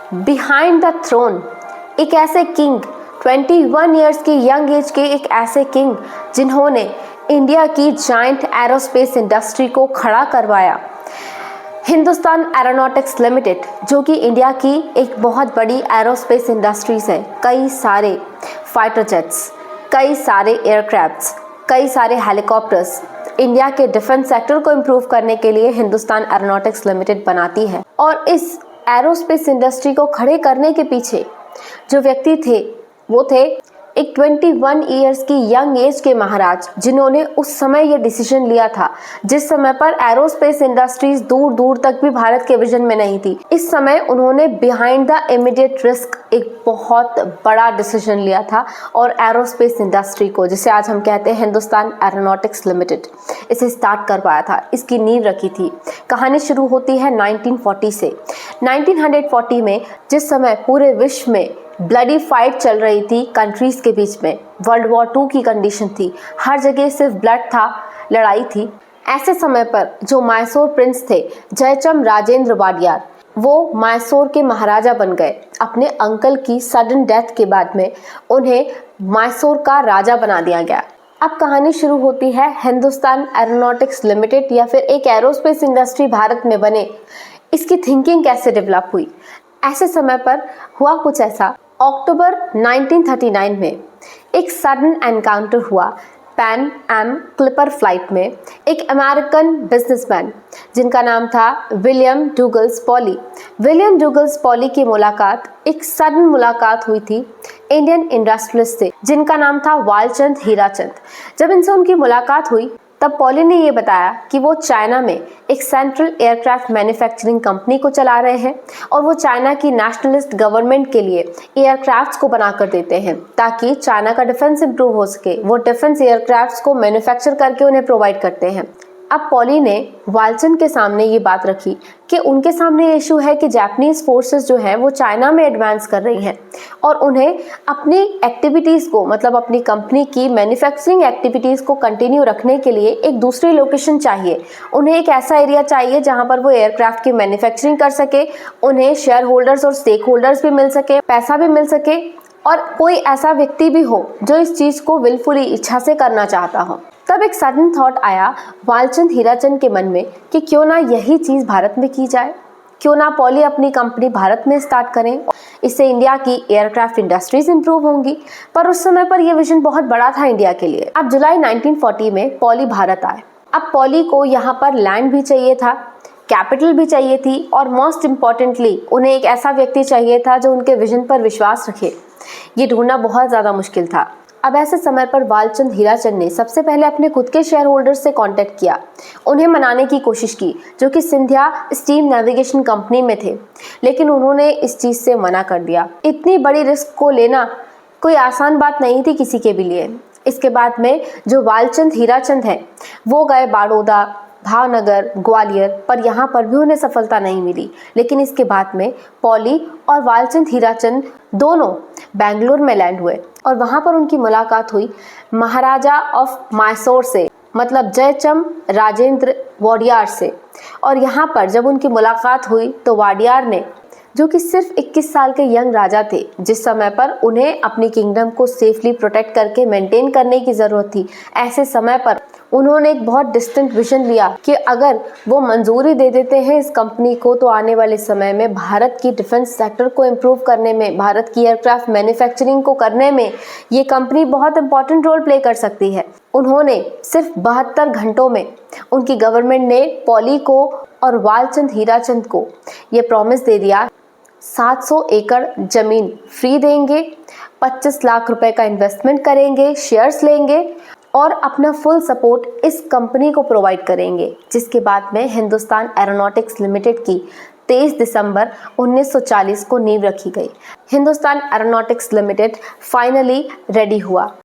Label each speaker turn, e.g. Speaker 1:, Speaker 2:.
Speaker 1: Behind the throne, एक ऐसे king, 21 years की यंग एज के एक ऐसे किंग जिन्होंने इंडिया की जायंट एरोस्पेस इंडस्ट्री को खड़ा करवाया। हिंदुस्तान एरोनॉटिक्स लिमिटेड, जो कि इंडिया की एक बहुत बड़ी एरोस्पेस इंडस्ट्रीज है। कई सारे फाइटर जेट्स, कई सारे एयरक्राफ्ट्स, कई सारे हेलीकॉप्टर्स इंडिया के डिफेंस सेक्टर को इम्प्रूव करने के लिए हिंदुस्तान एरोनॉटिक्स लिमिटेड बनाती है। और इस एरोस्पेस इंडस्ट्री को खड़े करने के पीछे जो व्यक्ति थे वो थे एक 21 ईयर्स की यंग एज के महाराज, जिन्होंने उस समय ये डिसीजन लिया था जिस समय पर एरोस्पेस इंडस्ट्रीज दूर दूर तक भी भारत के विजन में नहीं थी। इस समय उन्होंने बिहाइंड द इमीडिएट रिस्क एक बहुत बड़ा डिसीजन लिया था और एरोस्पेस इंडस्ट्री को, जिसे आज हम कहते हैं हिंदुस्तान एरोनॉटिक्स लिमिटेड, इसे स्टार्ट कर पाया था, इसकी नींव रखी थी। कहानी शुरू होती है 1940 से। 1940 में जिस समय पूरे विश्व में ब्लडी फाइट चल रही थी कंट्रीज के बीच में, वर्ल्ड वॉर 2 की कंडीशन थी, हर जगह सिर्फ ब्लड था, लड़ाई थी। ऐसे समय पर जो मैसूर प्रिंस थे जयचंद राजेंद्र वाडियार, वो मैसूर के महाराजा बन गए। अपने अंकल की सडन डेथ के बाद में उन्हें मैसूर का राजा बना दिया गया। अब कहानी शुरू होती है हिंदुस्तान एरोनॉटिक्स लिमिटेड या फिर एक एरोस्पेस इंडस्ट्री भारत में बने, इसकी थिंकिंग कैसे डेवलप हुई। ऐसे समय पर हुआ कुछ ऐसा। अक्टूबर 1939 में एक सडन एनकाउंटर हुआ पैन एम क्लिपर फ्लाइट में। एक अमेरिकन बिजनेसमैन जिनका नाम था विलियम डूगल्स पॉली, विलियम डूगल्स पॉली की मुलाकात, एक सडन मुलाकात हुई थी इंडियन इंडस्ट्रियलिस्ट से जिनका नाम था वालचंद हीराचंद। जब इनसे उनकी मुलाकात हुई तब पॉली ने ये बताया कि वो चाइना में एक सेंट्रल एयरक्राफ्ट मैन्युफैक्चरिंग कंपनी को चला रहे हैं और वो चाइना की नेशनलिस्ट गवर्नमेंट के लिए एयरक्राफ्ट्स को बना कर देते हैं ताकि चाइना का डिफेंस इंप्रूव हो सके। वो डिफेंस एयरक्राफ्ट्स को मैन्युफैक्चर करके उन्हें प्रोवाइड करते हैं। अब पॉली ने वालचंद के सामने ये बात रखी कि उनके सामने इशू है कि जापानीज फोर्सेस जो हैं वो चाइना में एडवांस कर रही हैं और उन्हें अपनी एक्टिविटीज़ को, मतलब अपनी कंपनी की मैन्युफैक्चरिंग एक्टिविटीज़ को कंटिन्यू रखने के लिए एक दूसरी लोकेशन चाहिए। उन्हें एक ऐसा एरिया चाहिए जहां पर वो एयरक्राफ्ट की मैन्युफैक्चरिंग कर सके, उन्हें शेयर होल्डर्स और स्टेक होल्डर्स भी मिल सके, पैसा भी मिल सके और कोई ऐसा व्यक्ति भी हो जो इस चीज़ को विलफुली इच्छा से करना चाहता हो। तब एक सडन थॉट आया वालचंद हीराचंद के मन में कि क्यों ना यही चीज़ भारत में की जाए, क्यों ना पॉली अपनी कंपनी भारत में स्टार्ट करें, इससे इंडिया की एयरक्राफ्ट इंडस्ट्रीज इंप्रूव होंगी। पर उस समय पर यह विजन बहुत बड़ा था इंडिया के लिए। अब जुलाई 1940 में पॉली भारत आए। अब पॉली को यहाँ पर लैंड भी चाहिए था, कैपिटल भी चाहिए थी और मोस्ट इम्पॉर्टेंटली उन्हें एक ऐसा व्यक्ति चाहिए था जो उनके विजन पर विश्वास रखे। ये ढूंढना बहुत ज़्यादा मुश्किल था। अब ऐसे समय पर वालचंद हीराचंद ने सबसे पहले अपने खुद के शेयर होल्डर्स से कांटेक्ट किया, उन्हें मनाने की कोशिश की, जो कि सिंधिया स्टीम नेविगेशन कंपनी में थे, लेकिन उन्होंने इस चीज़ से मना कर दिया। इतनी बड़ी रिस्क को लेना कोई आसान बात नहीं थी किसी के भी लिए। इसके बाद में जो वालचंद हीराचंद हैं वो गए बड़ौदा, भावनगर, ग्वालियर, पर यहाँ पर भी उन्हें सफलता नहीं मिली। लेकिन इसके बाद में पॉली और वालचंद हीराचंद दोनों बेंगलुरु में लैंड हुए और वहाँ पर उनकी मुलाकात हुई महाराजा ऑफ मैसूर से, मतलब जयचंद राजेंद्र वाडियार से। और यहाँ पर जब उनकी मुलाकात हुई तो वाडियार ने, जो कि सिर्फ 21 साल के यंग राजा थे, जिस समय पर उन्हें अपनी किंगडम को सेफली प्रोटेक्ट करके मेंटेन करने की ज़रूरत थी, ऐसे समय पर उन्होंने एक बहुत डिस्टेंट विजन लिया कि अगर वो मंजूरी दे देते हैं इस कंपनी को तो आने वाले समय में भारत की डिफेंस सेक्टर को इम्प्रूव करने में, भारत की एयरक्राफ्ट मैन्युफैक्चरिंग को करने में ये कंपनी बहुत इंपॉर्टेंट रोल प्ले कर सकती है। उन्होंने सिर्फ 72 घंटों में उनकी गवर्नमेंट ने पॉली को और वालचंद हीराचंद को ये प्रॉमिस दे दिया 700 एकड़ जमीन फ्री देंगे, 25 लाख रुपए का इन्वेस्टमेंट करेंगे, शेयर्स लेंगे और अपना फुल सपोर्ट इस कंपनी को प्रोवाइड करेंगे। जिसके बाद में हिंदुस्तान एरोनॉटिक्स लिमिटेड की 23 दिसंबर 1940 को नींव रखी गई। Hindustan aeronautics limited finally ready हुआ।